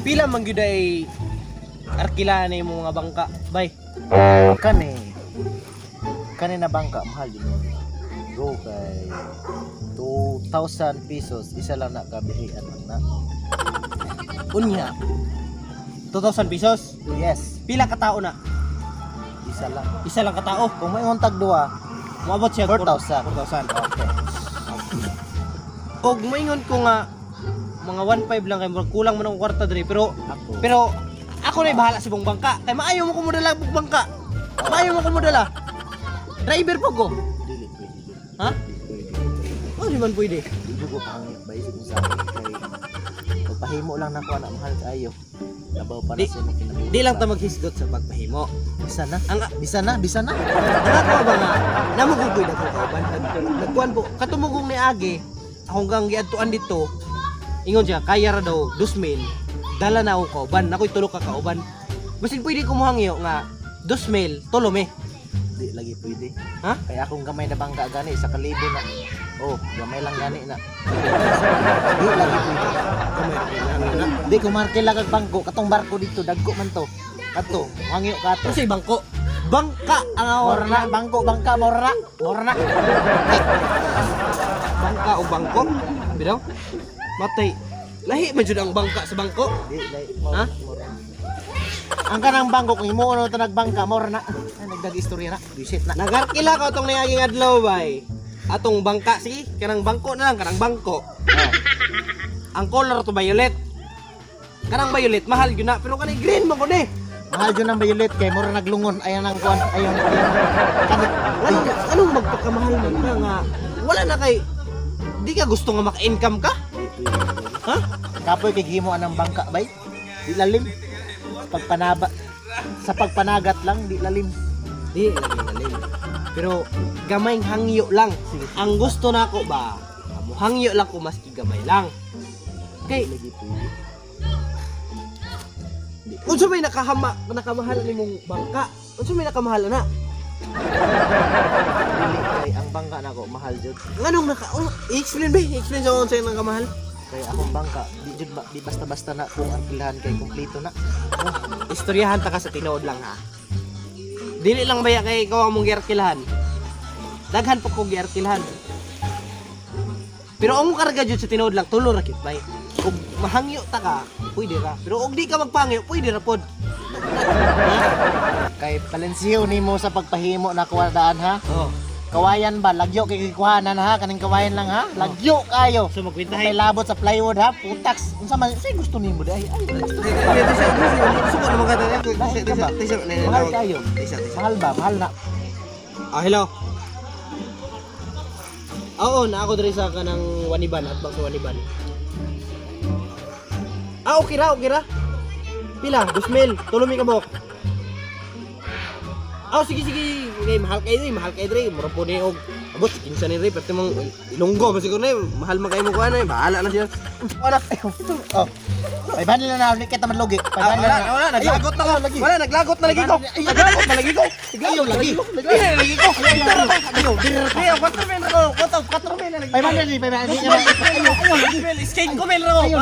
Pila man gyud ay arkila na yung mga bangka, bay. Kani na bangka mahal din mo. Go kay 2,000 pesos isa lang na kabihian na. Unya. 2,000 pesos. Yes, Pila ka tao na? isa lang. Isa lang ka tao. Kung may untag duwa, Moabot siya 4,000. 4,000. Okay. Og moingon ko nga mga 1.5 lang kay murag kulang man ang kwarta diri Ako. pero ako na bahala sa bong bangka. Kay maayo mo ko modala bong bangka. Maayo mo ko modala. Driver po ko. Dili pwede. Ha? Pwede. Oh, di man pwede. Dili ko pangit ba isip mo sa akin kay pagpahimo lang nako anak mahal kaayo. Labaw pa na Di- sa kinabuhi. Di lang ta maghisgot sa pagpahimo. Bisa na. Ang Bisa na. Ang ako ba nga namugugoy na ko kauban. Nagkuan po katumugong ni Age. Akong gang giadtuan dito. Ingon siya kaya ra daw 2,000. Dala na ako kauban. Nakoy tulo ka kauban. Basin pwede ko mohangyo nga 2,000 tulo me. Di lagi pwede. Ha? Kaya akong gamay na bangka gani sa kalibo na. Oh, gamay lang gani na. Di lagi pwede. Kamay ra kailangan na. Di ko marke lang ang bangko katong barko dito dagko man to. Kato, hangyo kato. Kasi bangko. Bangka ang awar Mora na bangko bangka mora na. Bangka o bangko. Bidaw? Matay. Lahi man jud ang bangka sa bangko. Di lay. Ha? Mora. Ang kanang bangko kung imo to nagbangka mora na. Ay nagdag istorya na. Visit na. Nagarkila ko tong niaging adlaw bay. Atong bangka sige, kanang bangko na lang, kanang bangko. Oh. Ang color to violet. Kanang violet mahal gyud na, pero kanang green man ko ni. Mahal jud ang violet kay mora naglungon ayan ang kuan ayon. Anong magpakamahal man ka nga wala na kay di ka gusto nga maka-income ka? Ha? Kapoy kay gimo anang bangka bay. Di lalim. Sa pagpanagat lang di lalim. Di lalim. Pero gamay hangyo lang. Ang gusto nako ba, hangyo lang ko maski gamay lang. Kay Lagi pwede. unsa may nakamahal nimong bangka? Unsa may nakamahal na? Dili kay ang bangka nako mahal jud. Nganong i-explain ba? I-explain sa unsa yung nakamahal? Kay akong bangka di basta-basta na kung ang pilahan kay kumpleto na. Istoryahan ta ka sa tinuod lang ha. Dili lang baya kay ikaw ang mong giarkilahan. Daghan pa ko giarkilahan. Pero ang karga jud sa tinuod lang tulo ra kit bay. Kung mahangyo ta ka, pwede ra. Pero og di ka magpangyo, pwede ra pod. Kay palensiyo nimo sa pagpahimo na kuwadaan ha. Oh. Kawayan ba lagyo kay kikuhanan ha kaning kawayan lang ha. Lagyo kayo. So May magkwentahay. labot sa plywood ha. Putaks. Unsa man say gusto nimo dai? Ay, Suko naman ka tayo. mahal kayo. Mahal ba? Mahal na. Ah, hello. Oo, na ako diri sa kanang Waniban at bang sa Waniban. Ah, okay ra, okay ra. Pila? 2,000. Tulumi ka mo. Ah, sige, sige. Ngay, mahal kayo diri. Mura po ni og abot kinsa ni ri pero mong ilunggo basi ko na mahal man kayo mo kuan eh. Bahala na siya. Wala. Oh. Ay banil na ulit kita man logi. Ah, wala, naglagot na ko. Wala, naglagot na lagi ko. Naglagot na lagi ko. Ayaw lagi. Lagi ko. Ayaw, 4,000 ako. 4,000 na lagi. Ay banil ni, Ayaw, skate ko men raw. Ayaw.